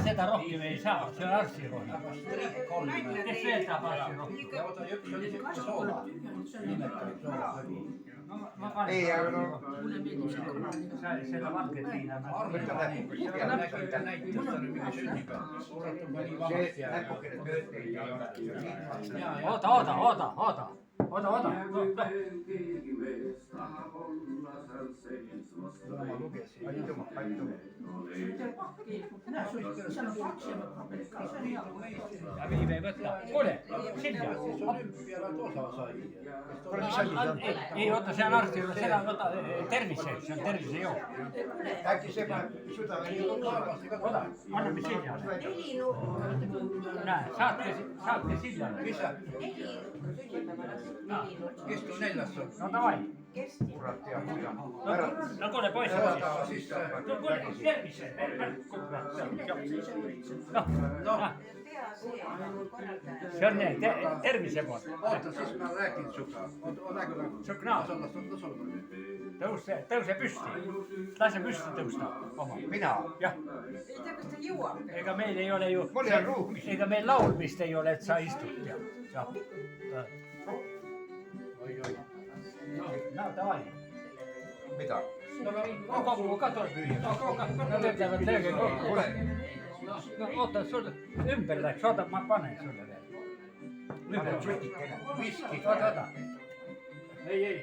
Seda rohkem ei saa, see on arstirohi. Kes veel saab arstirohki? Ei, aga no... Seda valget viina. Oota. Viime ei võtta. Kuule, Silja. Ei, oota, see on arsti, seda on tervise, see on tervise joo. Äkki see paneb südame... Oda, anname Siljale. Näe, saatke Siljale. Mis sa? Kes tuu neljas on? No davai. Kurat, ja muida. No kuule, poisid siis. No kuule, tervise. See on tervise poolt. Oota, siis ma räägin suga. Sukna. Tõuse püsti. Lase püsti tõusta. Mina? Jah. Ei tea, kas ta jõuab. Ega meil ei ole ju... Mul ei ole ruumis. Ega meil laulmist ei ole, et sa istud. Oi. No davai. Mida? Kogu ka tuleb hüüa. Nad ütlevad lööge kokku. No oota, sul ümber läks. Oota, ma panen sulle veel. Ümber. Viski. Oota. Ei.